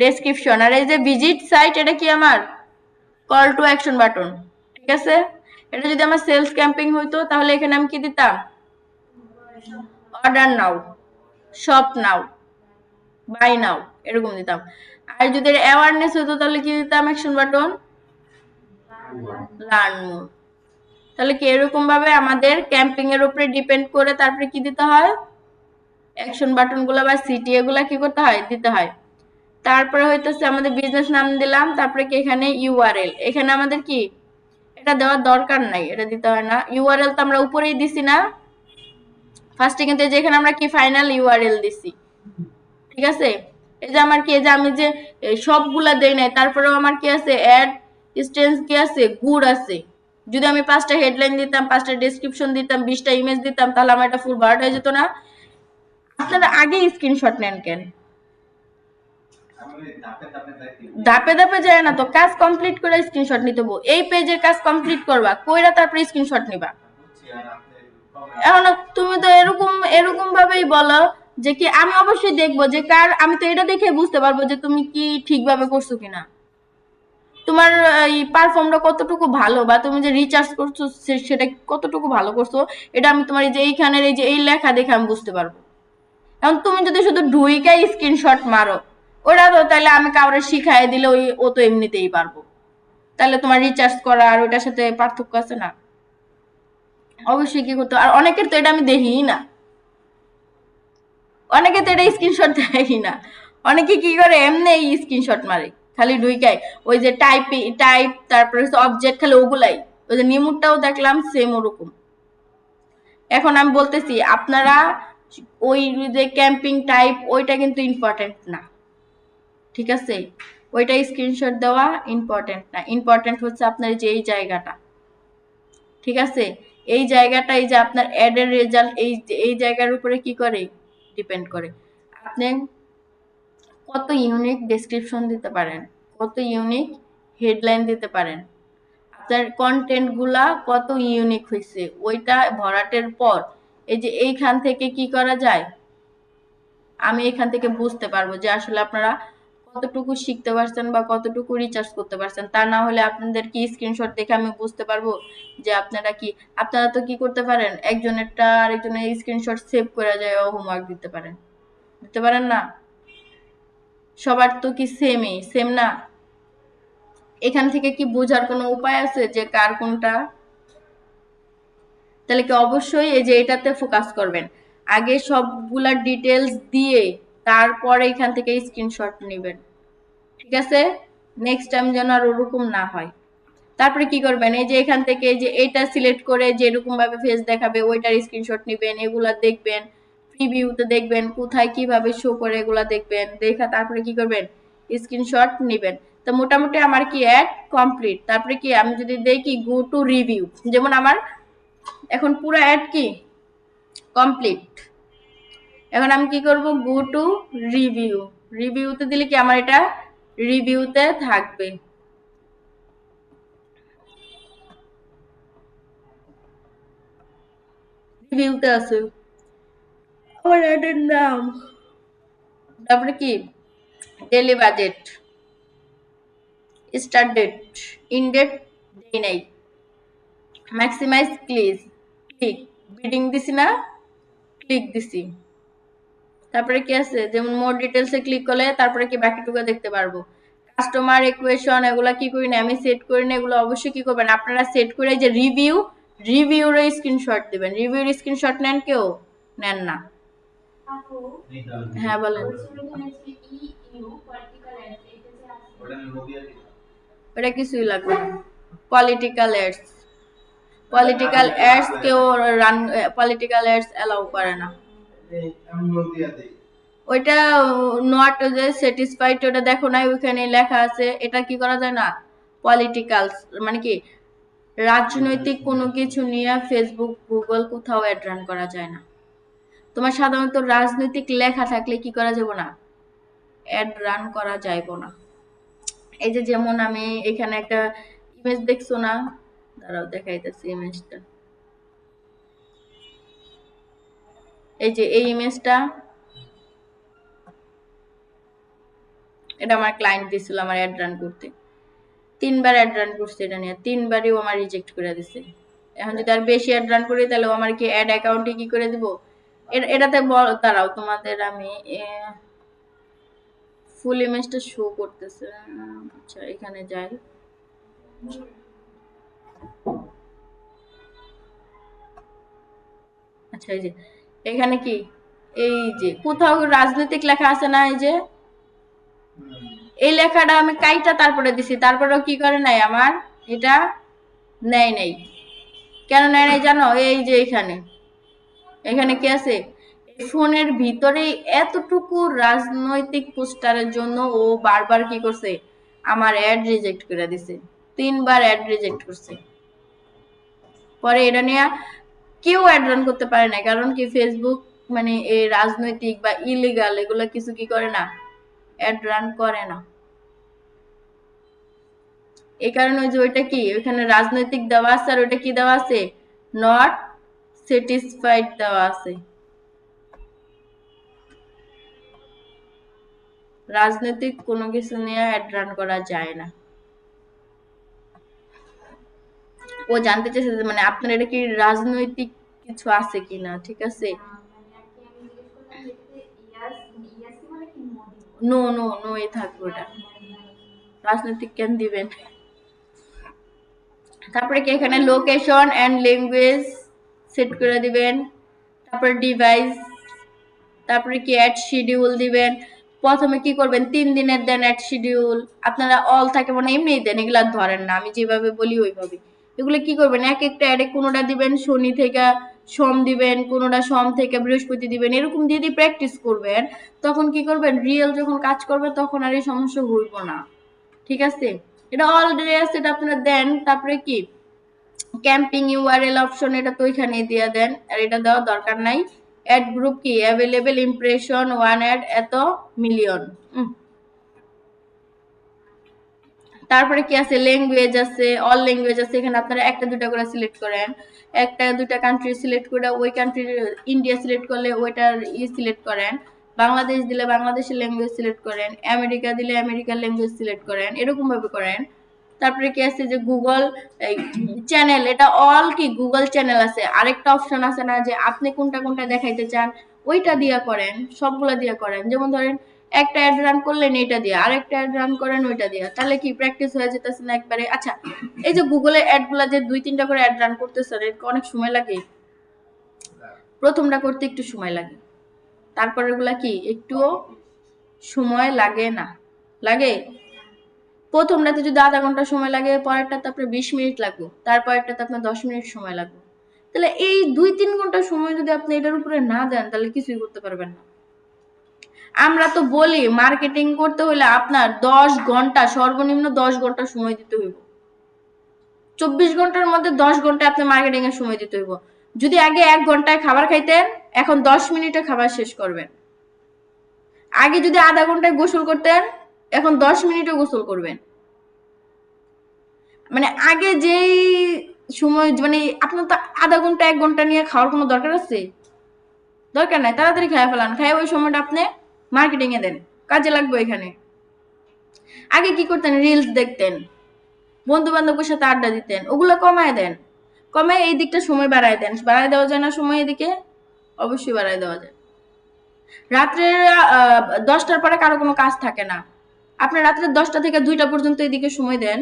ডেসক্রিপশন, আর এই যে ভিজিট সাইট এটা কি আমার কল টু অ্যাকশন বাটন, ঠিক আছে। এটা যদি আমার সেলস ক্যাম্পিং হইতো তাহলে এখানে আমি কি দিতাম, order now, shop now, buy now, এরকম দিতাম। আর যদি অ্যাওয়ারনেস হতো তাহলে কি দিতাম, অ্যাকশন বাটন, লার্ন মোর। তাহলে কি এরকম ভাবে আমাদের ক্যাম্পিং এর উপরে ডিপেন্ড করে তারপরে কি দিতে হয়, অ্যাকশন বাটন গুলা বা সিটি এগুলা কি করতে হয়, দিতে হয়। তারপরে হইতেছে আমাদের বিজনেস নাম দিলাম, তারপরে কি এখানে ইউআরএল, এখানে আমাদের কি এটা দেওয়ার দরকার নাই, এটা দিতে হয় না। ইউআরএল তো আমরা উপরেই দিছি না ফার্স্টে, কিন্তু যেখানে আমরা কি ফাইনাল ইউআরএল দিছি, ঠিক আছে। এই যে আমার কি, এই যে আমি যে সবগুলা দেই নাই, তারপরেও আমার কি আছে, অ্যাড স্টেন্স কি আছে, গুড আছে। যদি আমি 5টা হেডলাইন দিতাম, 5টা ডেসক্রিপশন দিতাম, 20টা ইমেজ দিতাম, তাহলে আমার এটা ফুল বার্ড হয়ে যেত না। আপনারা আগে স্ক্রিনশট নেন কেন, ধাপে ধাপে যায় না তো, কাজ কমপ্লিট করে স্ক্রিনশট নিতে বল। এই পেজের কাজ কমপ্লিট করবা, কইরা তারপরে স্ক্রিনশট নিবা। এখন তুমি তো এরকম এরকম ভাবেই বলো যে কি, আমি অবশ্যই দেখবো যে কার, আমি তো এটা দেখে বুঝতে পারবো যে তুমি কি ঠিকভাবে করছো কিনা, তোমার এই পারফর্মটা কতটুকু ভালো, বা তুমি যে রিচার্জ করছো সেটা কতটুকু ভালো করছো, এটা আমি তোমার এই যে এইখানের এই যে এই লেখা দেখে আমি বুঝতে পারবো। এখন তুমি যদি শুধু ঢুইকাই স্ক্রিনশট মারো, ওরা তো তাহলে আমি কাউরে শিখাই দিলে ওই ও তো এমনিতেই পারবো, তাহলে তোমার রিচার্জ করা আর ওটার সাথে পার্থক্য আছে না। অবশ্যই কি করতে, আর অনেকের তো এটা আমি দেখি না, অনেকে তো এটা স্ক্রিনশট দেয় না, অনেকে কি করে এমনি স্ক্রিনশট মারে খালি ঢুইকায় ওই যে টাইপ তারপরে অবজেক্ট খালি ওগুলাই, ওই যে নিমুরটাও দেখলাম সেম ওরকম। এখন আমি বলতেছি আপনারা ওই যে ক্যাম্পিং টাইপ ওইটা কিন্তু ইম্পর্টেন্ট না, ঠিক আছে, ওইটা স্ক্রিনশট দেওয়া ইম্পর্টেন্ট না, ইম্পর্টেন্ট হচ্ছে আপনার যে এই জায়গাটা, ঠিক আছে, এই জায়গাটা এই যে আপনার অ্যাডের রেজাল্ট এই জায়গার উপরে কি করে ডিপেন্ড করে, আপনি কত ইউনিক ডেসক্রিপশন দিতে পারেন, কত ইউনিক হেডলাইন দিতে পারেন, আপনার কন্টেন্ট গুলা কত ইউনিক হয়েছে ওইটা ভরাটের পর এই যে এইখান থেকে কি করা যায়, আমি এখান থেকে বুঝতে পারবো যে আসলে আপনারা কতটুকু শিখতে পারছেন বা কতটুকু রিচার্জ করতে পারছেন, তা না হলে আপনাদের কি স্ক্রিনশট দেখে আমি বুঝতে পারবো যে আপনারা কি, আপনারা তো কি করতে পারেন একজনেরটা আরেকজনের স্ক্রিনশট সেভ করে যায় হোমওয়ার্ক দিতে পারেন না, সবার তো কি সেম না, এখান থেকে কি বোঝার কোনো উপায় আছে যে কার কোনটা, তাহলে কি অবশ্যই এই যে এটাতে ফোকাস করবেন, আগে সবগুলা ডিটেলস দিয়ে তারপরে এখান থেকে স্ক্রিনশট নেবেন, ঠিক আছে, নেক্সট টাইম যেন আর ওরকম না হয়। তারপরে কি করবেন এই যে এখান থেকে এই যে এটা সিলেক্ট করে যে এরকম ভাবে ফেস দেখাবে ওইটার স্ক্রিনশট নেবেন, এগুলা দেখবেন, প্রিভিউতে দেখবেন কোথায় কিভাবে শো করে এগুলা দেখবেন, দেখা তারপরে কি করবেন স্ক্রিনশট নেবেন। তো মোটামুটি আমার কি অ্যাড কমপ্লিট, তারপরে কি আমি যদি দেখি গো টু রিভিউ, যেমন আমার এখন পুরো অ্যাড কি কমপ্লিট, এখন আমি কি করব গো টু রিভিউতে দিলে কি আমার এটা রিভিউতে থাকবে, রিভিউতে আছে আমার অ্যাডের নাম, তারপরে কি daily budget, start date, end date দেই নাই, ম্যাক্সিমাইজ ক্লিক বিডিং দিছি না, ক্লিক দিছি, তারপরে কি আছে যেমন মোর ডিটেলসে ক্লিক করলে তারপরে কি বাকিটুকু দেখতে পারবো, কাস্টমার ইকুয়েশন এগুলা কি করি না আমি সেট করি না, এগুলো অবশ্যই কি করবেন আপনারা সেট করে যে রিভিউর স্ক্রিনশট দিবেন, রিভিউর স্ক্রিনশট নেন কেউ নেন না, হ্যাঁ বলেন, ওটা কিছুই লাগবে না, পলিটিক্যাল অ্যাডস, কেউ রান, পলিটিক্যাল অ্যাডস অ্যালাউ করে না, ওইটা নট যে স্যাটিসফাইড ওটা দেখো না ওইখানে লেখা আছে, এটা কি করা যায় না, পলিটিক্যাল মানে কি রাজনৈতিক কোনো কিছু নিয়ে ফেসবুক গুগল কোথাও অ্যাড রান করা যায় না, তোমার সাধারণত রাজনৈতিক লেখা থাকলে কি করা যাবে না, অ্যাড রান করা যাইব না। এই যে যেমন আমি এখানে একটা ইমেজ দেখছো না, দাঁড়াও দেখাইতেছি ইমেজটা, এই যে এই ইমেজটা, এটা আমার ক্লায়েন্ট দিছিল আমার অ্যাড রান করতে, 3বার অ্যাড রান করছে এটা নিয়ে, 3বারই ও আমার রিজেক্ট করে দিছে, এখন যদি আর বেশি অ্যাড রান করি তাহলে ও আমার কি অ্যাড অ্যাকাউন্টে কি করে দিব, এটাতে দাঁড়াও তোমাদের আমি ফুল ইমেজটা শো করতেছে, আচ্ছা এখানে যাই, আচ্ছা এই যে এখানে কি এই যে কোথাও রাজনৈতিক লেখা আছে না, এই যে এই লেখাটা আমি কাইটা তারপরে দিছি, তারপরেও কি করে নাই আমার এটা নেয় নাই, কেন নেয় নাই জানো, এই যে এখানে কি আছে ফোনের ভিতরে এতটুকু রাজনৈতিক পোস্টারের জন্য ও বারবার কি করছে আমার অ্যাড রিজেক্ট করে দিছে, 3বার অ্যাড রিজেক্ট করছে, পরে এটা নিয়ে কেউ অ্যাড রান করতে পারে না, কারণ কি ফেসবুক মানে এই রাজনৈতিক বা ইলিগাল এগুলো কিছু কি করে না, অ্যাড রান করে না, এই কারণে যে ওইটা কি ওইখানে রাজনৈতিক দেওয়া আছে আর ওইটা কি দেওয়া আছে নট স্যাটিসফাইড দেওয়া আছে, রাজনৈতিক কোনো কিছু নিয়ে অ্যাড রান করা যায় না, ও জানতে চাইছে যে মানে আপনার এটা কি রাজনৈতিক কিছু আছে কিনা, ঠিক আছে, নো নো নো এ থাকবে ওটা, রাজনৈতিক কেন দিবেন, তারপরে কি এখানে লোকেশন এন্ড ল্যাঙ্গুয়েজ সেট করে দিবেন। তারপরে ডিভাইস, তারপরে কি অ্যাড শিডিউল দিবেন। প্রথমে কি করবেন, 3 দিনের দেন অ্যাড শিডিউল। আপনারা অল থাকে মানে এমনিই দেন, এগুলা ধরেন না, আমি যেভাবে বলি ওইভাবে। এগুলো কি করবেন, এক একটা অ্যাডে কোনোটা দিবেন শনি থেকে সোম দিবেন, কোনোটা সোম থেকে বৃহস্পতি দিবেন, এরকম দিয়ে দিয়ে প্র্যাকটিস করবেন। তখন কি করবেন, রিয়েল যখন কাজ করবে তখন আর এই সমস্যা হইব না। ঠিক আছে, এটা অলরেডি আছে, এটা আপনারা দেন। তারপরে কি ক্যাম্পিং ইউআরএল অপশন, এটা তো ওইখানেই দিয়ে দেন, আর এটা দেওয়ার দরকার নাই। অ্যাড গ্রুপ কি অ্যাভেলেবেল ইমপ্রেশন 1 অ্যাড এত মিলিয়ন। তারপরে কি আছে, ল্যাঙ্গুয়েজ আছে, অল ল্যাঙ্গুয়েজ আছে। এখানে আপনারা একটা দুটা করে সিলেক্ট করেন, একটা দুটা কান্ট্রি সিলেক্ট করে ওই কান্ট্রির, ইন্ডিয়া সিলেক্ট করলে ওইটার সিলেক্ট করেন, বাংলাদেশ দিলে বাংলাদেশের ল্যাঙ্গুয়েজ সিলেক্ট করেন, আমেরিকা দিলে আমেরিকার ল্যাঙ্গুয়েজ সিলেক্ট করেন, এরকম ভাবে করেন। তারপরে কি আছে যে গুগল চ্যানেল, এটা অল কি গুগল চ্যানেল আছে। আরেকটা অপশন আছে না যে আপনি কোনটা কোনটা দেখাইতে চান, ওইটা দিয়া করেন, সবগুলা দিয়া করেন। যেমন ধরেন একটা অ্যাড রান করলেন এটা দিয়ে, আরেকটা অ্যাড রান করেন ওইটা দিয়ে, তাহলে কি প্র্যাকটিস হয়ে যেতেছে না একবারে। আচ্ছা, এই যে গুগলের অ্যাড গুলা যে 2-3টা করে অ্যাড রান করতেছেন, এর অনেক সময় লাগে? প্রথমটা করতে একটু সময় লাগে, তারপরে গুলা কি একটুও সময় লাগে না? লাগে। প্রথমটাতে যদি আধা ঘন্টা সময় লাগে, পরেরটাতে আপনার 20 মিনিট লাগবে, তারপরেরটাতে আপনার 10 মিনিট সময় লাগবে। তাহলে এই 2-3 ঘন্টা সময় যদি আপনি এটার উপরে না দেন, তাহলে কিছুই করতে পারবেন না। আমরা তো বলি মার্কেটিং করতে হলে আপনার 10 ঘন্টা, সর্বনিম্ন 10 ঘন্টা সময় দিতে হইব। 24 ঘন্টার মধ্যে 10 ঘন্টা আপনি মার্কেটিং এর সময় দিতে হইব। যদি আগে 1 ঘন্টায় খাবার খাইতেন, এখন 10 মিনিটে খাবার শেষ করবেন। আগে যদি আধা ঘন্টায় গোসল করতেন, এখন 10 মিনিটে গোসল করবেন। মানে আগে যেই সময়, মানে আপনার তো আধা ঘন্টা 1 ঘন্টা নিয়ে খাওয়ার কোনো দরকার আছে? দরকার নাই, তাড়াতাড়ি খাইয়া ফেলান, খাইয়া ওই সময়টা আপনি মার্কেটিং এ দেন, কাজে লাগবে এখানে। আগে কি করতেন, রিলস দেখতেন, বন্ধু বান্ধবের সাথে আড্ডা দিতেন, ওগুলো কমায় দেন। কমায় এই দিকটা সময় বাড়ায় দেন। বাড়ায় দেওয়া যায় না সময় এদিকে? অবশ্যই বাড়ায় দেওয়া যায়। রাত্রে 10টার পরে কারো কোনো কাজ থাকে না, আপনি রাত্রে 10টা থেকে 2টা পর্যন্ত এদিকে সময় দেন।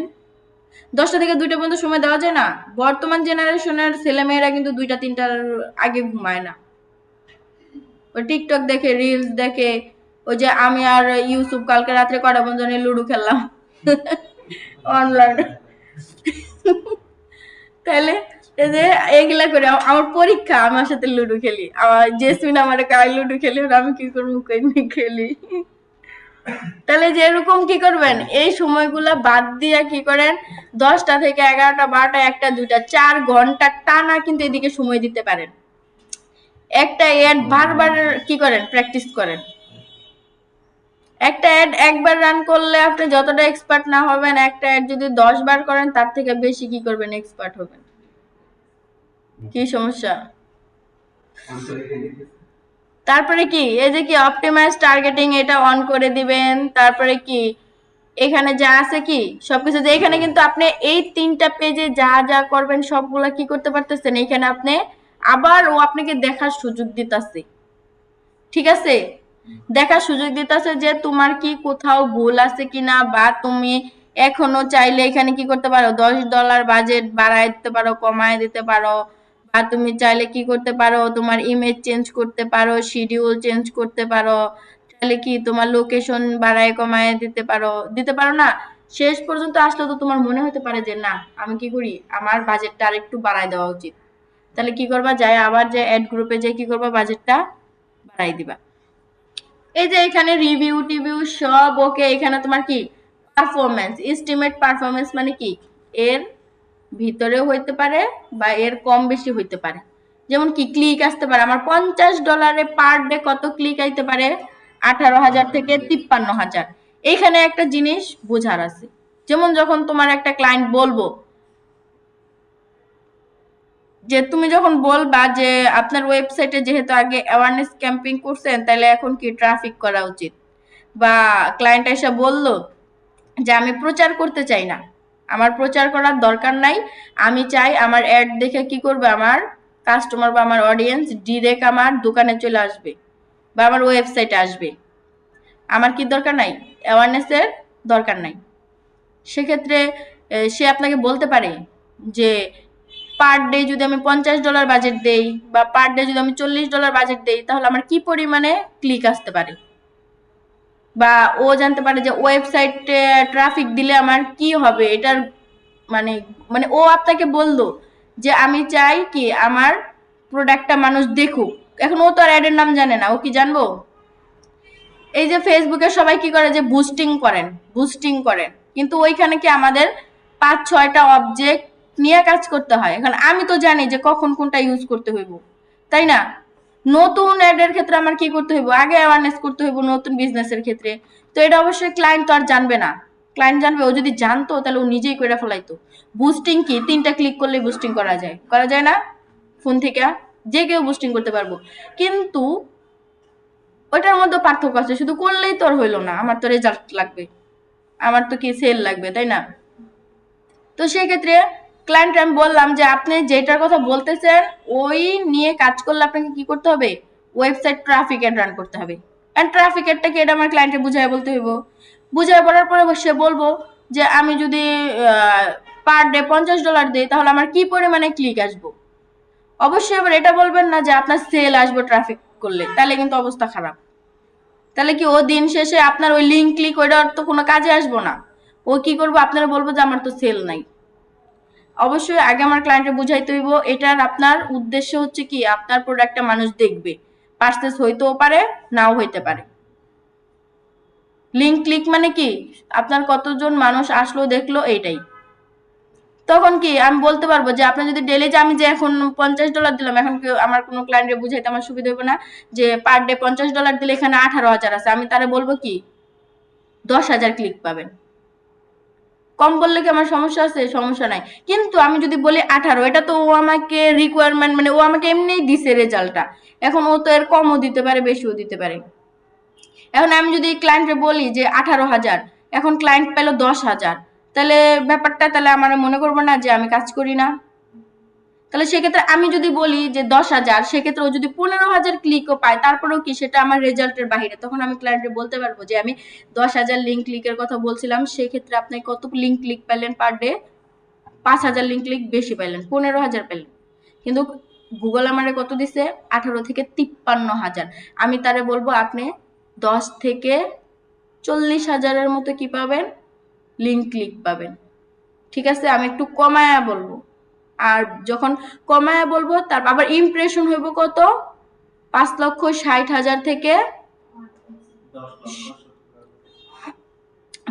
10টা থেকে 2টা পর্যন্ত সময় দেওয়া যায় না? বর্তমান জেনারেশনের ছেলেমেয়েরা কিন্তু 2টা-3টার আগে ঘুমায় না। ওই টিকটক দেখে, রিলস দেখে। ওই যে আমি আর ইউসুফ কালকে রাত্রে কয়টা পর্যন্ত লুডো খেললাম অনলাইনে। তাহলে এই যে এগুলা করে আমার পরীক্ষা, আমার সাথে লুডো খেলি, আমার জেসমিন আমার কাই লুডো খেলি, আমি কি করবো, কেমনি খেলি। তাহলে যে এরকম কি করবেন, এই সময়গুলা বাদ দিয়ে কি করেন, 10টা থেকে 11টা 12টা 1টা 2টা 4 ঘন্টা টানা কিন্তু এদিকে সময় দিতে পারেন। একটা অ্যাড বারবার কি করেন, প্র্যাকটিস করেন। একটা অ্যাড একবার রান করলে আপনি যতটা এক্সপার্ট না হবেন, একটা অ্যাড যদি 10 বার করেন তার থেকে বেশি কি করবেন, এক্সপার্ট হবেন। কি সমস্যা? তারপরে কি এই যে কি অপটিমাইজ টার্গেটিং, এটা অন করে দিবেন। তারপরে কি এখানে যা আছে কি সবকিছু, যে এখানে কিন্তু আপনি এই 3টা পেজে যা যা করবেন সবগুলা কি করতে পারতেছেন, এখানে আপনি আবার ও আপনাকে দেখার সুযোগ দিতেছে। ঠিক আছে, দেখার সুযোগ দিতেছে যে তোমার কি কোথাও ভুল আছে কিনা, বা তুমি এখনো চাইলে এখানে কি করতে পারো, $10 বাজেট বাড়ায় দিতে পারো, কমায় দিতে পারো। বা তুমি চাইলে কি করতে পারো, তোমার ইমেজ চেঞ্জ করতে পারো, শিডিউল চেঞ্জ করতে পারো, চাইলে কি তোমার লোকেশন বাড়ায় কমায় দিতে পারো না? শেষ পর্যন্ত আসলে তো তোমার মনে হতে পারে যে না, আমি কি করি, আমার বাজেটটা আর একটু বাড়ায় দেওয়া উচিত। তাহলে কি করবা, যায় আবার যে অ্যাড গ্রুপে যে কি করবা, বাজেটটা বাড়াই দিবা। এই যে এখানে রিভিউ টিভিউ সব ওকে। এখানে তোমার কি পারফরমেন্স, এস্টিমেট পারফরমেন্স মানে কি, এর ভিতরেও হইতে পারে বা এর কম বেশি হইতে পারে। যেমন কি ক্লিক আসতে পারে, আমার $50 পার ডে কত ক্লিক আইতে পারে, 18,000 থেকে 53,000। এইখানে একটা জিনিস বোঝার আছে। যেমন যখন তোমার একটা ক্লায়েন্ট বলবো যে, তুমি যখন বলবা যে আপনার ওয়েবসাইটে যেহেতু আগে অ্যাওয়ারনেস ক্যাম্পেইন করছেন, তাহলে এখন কি ট্রাফিক করা উচিত। বা ক্লায়েন্ট এসে বলল যে আমি প্রচার করতে চাই না, আমার প্রচার করার দরকার নাই, আমি চাই আমার অ্যাড দেখে কি করবে, আমার কাস্টমার বা আমার অডিয়েন্স ডিরেক্ট আমার দোকানে চলে আসবে বা আমার ওয়েবসাইটে আসবে, আমার কি দরকার নাই, অ্যাওয়ারনেসের দরকার নাই। সেক্ষেত্রে সে আপনাকে বলতে পারে যে পার ডে যদি আমি $50 বাজেট দেই বা পার ডে যদি আমি $40 বাজেট দেই, তাহলে আমার কি পরিমাণে ক্লিক আসতে পারে, বা ও জানতে পারে যে ওয়েবসাইটে ট্রাফিক দিলে আমার কি হবে, এটার মানে মানে ও আপনাকে বললো যে আমি চাই কি আমার প্রোডাক্টটা মানুষ দেখুক। এখন ও তো আর অ্যাডের নাম জানে না, ও কি জানবো? এই যে ফেসবুকে সবাই কি করে যে বুস্টিং করেন, কিন্তু ওইখানে কি আমাদের 5-6টা অবজেক্ট নিয়ে কাজ করতে হয়। এখন আমি তো জানি যে কখন কোনটা ইউজ করতে হইব, তাই না? নতুন অ্যাডের ক্ষেত্রে আমার কি করতে হইব, আগে অ্যাওয়ারনেস করতে হইব নতুন বিজনেসের ক্ষেত্রে। তো এটা অবশ্যই ক্লায়েন্ট তো আর জানবে না। ক্লায়েন্ট জানবে, ও যদি জানতো তাহলে ও নিজেই করে ফেলাইতো। বুস্টিং কি 3টা ক্লিক করলে বুস্টিং করা যায় না? ফোন থেকে যে কেউ বুস্টিং করতে পারবো, কিন্তু ওইটার মধ্যে পার্থক্য আছে, শুধু করলেই তো আর হইলো না, আমার তো রেজাল্ট লাগবে, আমার তো কি সেল লাগবে, তাই না? তো সেক্ষেত্রে ক্লায়েন্ট আমি বললাম যে আপনি যেটার কথা বলতেছেন ওই নিয়ে কাজ করলে আপনাকে কি করতে হবে, ওয়েবসাইট ট্রাফিক এড রান করতে হবে। এন্ড ট্রাফিক এডটা কি, এটা আমার ক্লায়েন্টকে বুঝাই বলতে হইব। বুঝাই বলার পরে সে বলবো যে আমি যদি পার ডে $50 দিই তাহলে আমার কি পরিমাণে ক্লিক আসবো। অবশ্যই এবার এটা বলবেন না যে আপনার সেল আসবে ট্রাফিক করলে, তাহলে কিন্তু অবস্থা খারাপ। তাহলে কি ও দিন শেষে আপনার ওই লিঙ্ক ক্লিক ওইটার তো কোনো কাজে আসবো না। ও কি করবো, আপনারা বলবো যে আমার তো সেল নাই। অবশ্যই আগে আমার ক্লায়েন্টকে বুঝাইতে হইব এটার আপনার উদ্দেশ্য হচ্ছে কি আপনার প্রোডাক্টটা মানুষ দেখবে, পারচেজ হইতেও পারে নাও হইতে পারে। লিঙ্ক ক্লিক মানে কি আপনার কতজন মানুষ আসলো দেখলো এইটাই। তখন কি আমি বলতে পারবো যে আপনি যদি ডেলি, যে আমি যে এখন $50 দিলাম, এখন কি আমার কোনো ক্লায়েন্টকে বুঝাইতে আমার সুবিধা হবে না যে পার ডে $50 দিলে এখানে 18,000 আছে, আমি তারে বলবো কি 10,000 ক্লিক পাবেন। কম বললে কি আমার সমস্যা আছে? সমস্যা নাই। কিন্তু আমি যদি বলি 18, এটা তো ও আমাকে রিকোয়ারমেন্ট মানে ও আমাকে এমনিই দিছে রেজাল্টটা, এখন ও তো এর কমও দিতে পারে বেশিও দিতে পারে। এখন আমি যদি ক্লায়েন্টকে বলি যে 18,000, এখন ক্লায়েন্ট পেলো 10,000, তাহলে ব্যাপারটা তাহলে আমার মনে করবো না যে আমি কাজ করি না? তাহলে সেক্ষেত্রে আমি যদি বলি যে 10,000, সেক্ষেত্রে ও যদি 15,000 ক্লিকও পায় তারপরেও কি সেটা আমার রেজাল্টের বাহিরে, তখন আমি ক্লায়েন্টকে বলতে পারবো যে আমি 10,000 লিঙ্ক ক্লিকের কথা বলছিলাম, সেক্ষেত্রে আপনি কত লিঙ্ক ক্লিক পেলেন পার ডে? 5,000 লিঙ্ক ক্লিক বেশি পাইলেন, 15,000 পেলেন। কিন্তু গুগল আমারে কত দিছে? 18 থেকে 53,000। আমি তারে বলবো আপনি 10 থেকে 40,000-এর মতো কি পাবেন? লিঙ্ক ক্লিক পাবেন। ঠিক আছে, আমি একটু কমায়া বলবো। আর যখন কমায়া বলবো তার আবার ইমপ্রেশন হইব কত? 5,60,000 থেকে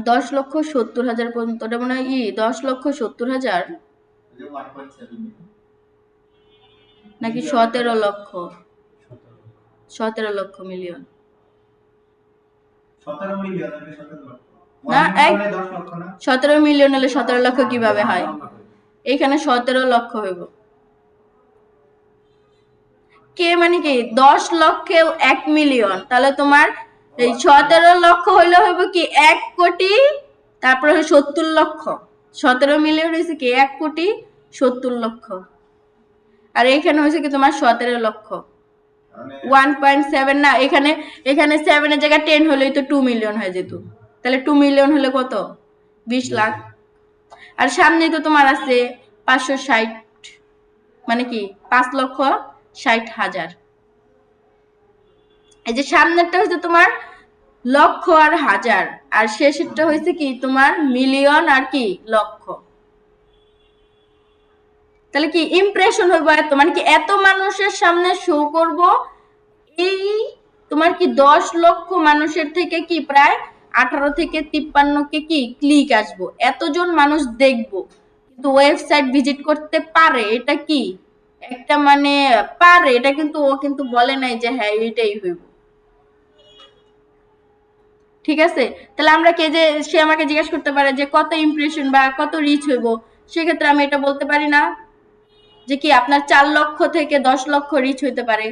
10,70,000 পর্যন্ত। ওটা মনে হয় 10,70,000 নাকি 17 লক্ষ, 17 লক্ষ মিলিয়ন না, 17 মিলিয়ন হলে 17 লক্ষ কিভাবে হয়? এখানে 17 লক্ষ হইব। কে মানে কি 10 লক্ষে 1 মিলিয়ন, তাহলে তোমার এই 17 লক্ষ হইলে হইব কি 1 কোটি, তারপরে 70 লক্ষ। 17 মিলিয়ন হয়েছে কি 1 কোটি 70 লক্ষ, আর এখানে হয়েছে কি তোমার 17 লক্ষ। 1.7 না, এখানে 7 এর জায়গায় 10 হলেই তো 2 মিলিয়ন হয়ে যেত। তাহলে 2 মিলিয়ন হলে কত? 20 লাখ। আর সামনেই তো তোমার আছে 560, মানে কি 5,60,000। এই যে সামনেরটা হচ্ছে তোমার লক্ষ আর হাজার, আর শেষেরটা হয়েছে কি তোমার মিলিয়ন আর কি লক্ষ। তাহলে কি ইমপ্রেশন হইব এত, মানে কি এত মানুষের সামনে শো করব, এই তোমার কি 10 লক্ষ মানুষের থেকে কি প্রায় 18 থেকে 53 কে কি ক্লিক আসবো, এতজন মানুষ দেখবো, কিন্তু ওয়েবসাইট ভিজিট করতে পারে, এটা কি একটা মানে পারে, এটা কিন্তু ও কিন্তু বলে নাই যে হ্যাঁ এটাই হইব। ঠিক আছে, তাহলে আমরা কে যে সে আমাকে জিজ্ঞেস করতে পারে যে কত ইমপ্রেশন বা কত রিচ হইব, সেক্ষেত্রে আমি এটা বলতে পারি না যে কি আপনার 4 লক্ষ থেকে 10 লক্ষ রিচ হইতে পারে?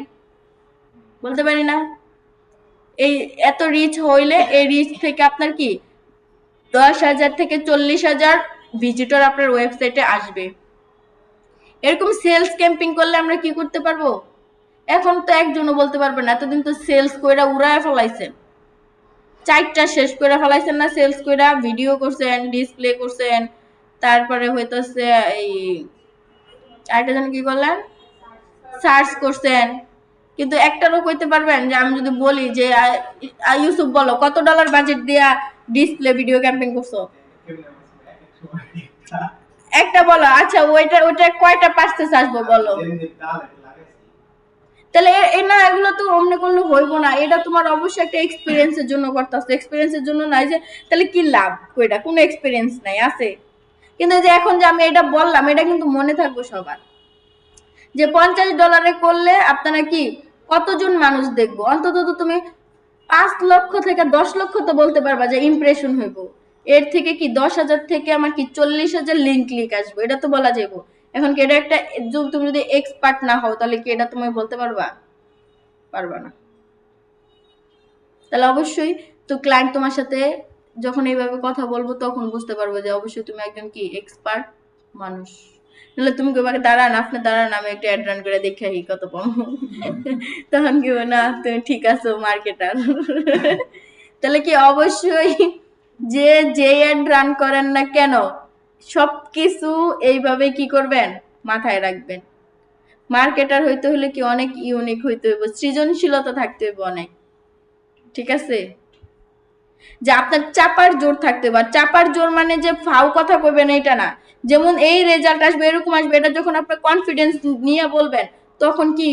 বলতে পারি না। এই এত রিচ হইলে এই রিচ থেকে আপনার কি 10,000 থেকে 40,000 ভিজিটর আপনার ওয়েবসাইটে আসবে। এরকম সেলস ক্যাম্পিং করলে আমরা কি করতে পারবো? এখন তো একজনও বলতে পারবে না, এতদিন তো সেলস কইরা উড়ায় ফেলাইছেন, 4টা শেষ করে ফেলাইছেন না সেলস কইরা, ভিডিও করছেন, ডিসপ্লে করছেন, তারপরে হইতাছে এই আরেকটা জন কি করলেন, সার্চ করছেন, কিন্তু একটারও কইতে পারবেন যে আমি যদি বলি যে ইউসুফ বলো কত ডলার বাজেট দিয়া ডিসপ্লে ভিডিও ক্যাম্পিং করছো, একটা বলো। আচ্ছা ওইটা কয়টা পার্সেস আসবো বলো। তাহলে না এগুলো তো অমনে করলে হইব না, এটা তোমার অবশ্যই একটা এক্সপিরিয়েন্সের জন্য করতেছো, এক্সপিরিয়েন্সের জন্য নাই যে তাহলে কি লাভ, কইটা কোনো এক্সপিরিয়েন্স নাই আছে। কিন্তু যে এখন যে আমি এটা বললাম এটা কিন্তু মনে থাকবো সবার, যে $50 করলে আপনারা কি কতজন মানুষ দেখবো, অন্তত তো তুমি 5 লক্ষ থেকে 10 লক্ষ তো বলতে পারবা যে ইমপ্রেশন হইব, এর থেকে কি 10,000 থেকে আমার কি 40,000 লিঙ্ক ক্লিক আসবো, এটা তো বলা যাবো। এখন কি এটা একটা, তুমি যদি এক্সপার্ট না হও তাহলে কি এটা তুমি বলতে পারবা, পারবা না। তাহলে অবশ্যই তো ক্লায়েন্ট তোমার সাথে যখন এইভাবে কথা বলবো তখন বুঝতে পারবো যে অবশ্যই তুমি একজন কি এক্সপার্ট মানুষ। নাহলে তুমি কইবা দাঁড়ান, আপনি দাঁড়ান আমি একটা অ্যাড রান করে দেখে কত পাবো, তখন কি না তুমি ঠিক আছো মার্কেটার। তাহলে কি অবশ্যই যে অ্যাড রান করেন না কেন সবকিছু এইভাবে কি করবেন, মাথায় রাখবেন। মার্কেটার হইতে হলে কি অনেক ইউনিক হইতে হইব, সৃজনশীলতা থাকতে হইব অনেক, ঠিক আছে। যে আপনার চাপার জোর থাকতে হবে, চাপার জোর মানে যে ফাউ কথা কইবেন এটা না, যেমন এই রেজাল্ট আসবে এরকম আসবে, এটা যখন আপনার কনফিডেন্স নিয়ে বলবেন তখন কি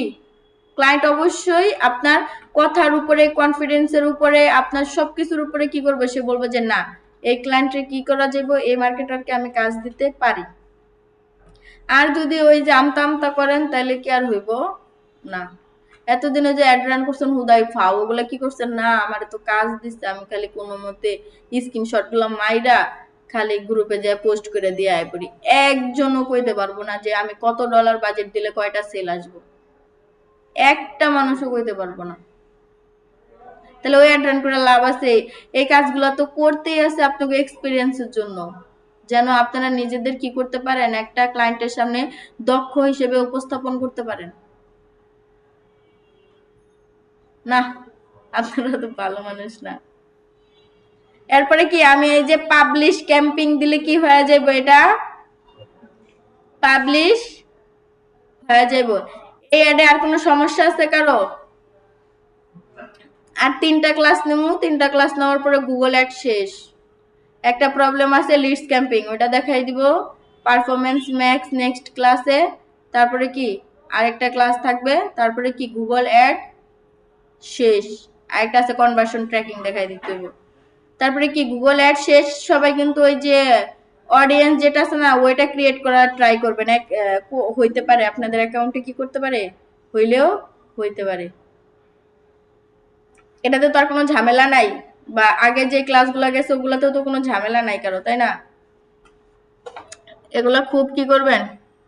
ক্লায়েন্ট অবশ্যই আপনার কথার উপরে, কনফিডেন্সের উপরে, আপনার সবকিছুর উপরে কি করবে, সে বলবে যে না এই ক্লায়েন্টের কি করা যাবে, এই মার্কেটারকে আমি কাজ দিতে পারি। আর যদি ওই যে আমতা আমতা করেন তাহলে কি আর হইব না। এতদিনে যে অ্যাড রান করছেন হুদাই ফাও, ওগুলা কি করছেন না, আমার তো কাজ দিচ্ছে, আমি খালি কোনো মতে স্ক্রিনশট গুলো মাইরা খালি গ্রুপে যায় পোস্ট করে দিয়ে আয় পড়ি। একজনও কইতে পারবো না যে আমি কত ডলার বাজেট দিলে কয়টা সেল আসবো, একটা মানুষও কইতে পারবো না। তাহলে ওই অ্যাড রান করে লাভ আছে? এই কাজগুলো তো করতেই আছে আপনাকে এক্সপিরিয়েন্সের জন্য, যেন আপনারা নিজেদের কি করতে পারেন, একটা ক্লায়েন্টের সামনে দক্ষ হিসেবে উপস্থাপন করতে পারেন। না আপনারা তো ভালো মানুষ না। এরপরে কি আমি এই যে পাবলিশ ক্যাম্পিং দিলে কি হয়ে যাইব, এটা পাবলিশ হয়ে যাইব। এই অ্যাডে আর কোনো সমস্যা আছে কারো? আর 3টা ক্লাস নেবো, 3টা ক্লাস নেওয়ার পরে গুগল অ্যাড শেষ। একটা প্রবলেম আছে লিডস ক্যাম্পিং, ওটা দেখাই দিব পারফরমেন্স ম্যাক্স নেক্সট ক্লাসে। তারপরে কি আরেকটা ক্লাস থাকবে, তারপরে কি গুগল অ্যাড শেষ। আরেকটা আছে কনভার্সন ট্র্যাকিং দেখাই দিতে হবে। তারপরে কি গুগল অ্যাড শেষ, সবাই কিন্তু ওই যে অডিয়েন্স যেটা আছে না ওইটা ক্রিয়েট করার ট্রাই করবেন। হইতে পারে আপনাদের অ্যাকাউন্টে কি করতে পারে, হইলেও হইতে পারে, এটাতে তো আর কোনো ঝামেলা নাই, বা আগে যে ক্লাসগুলো গেছে ওগুলাতেও তো কোনো ঝামেলা নাই কারো, তাই না। এগুলা খুব কি করবেন,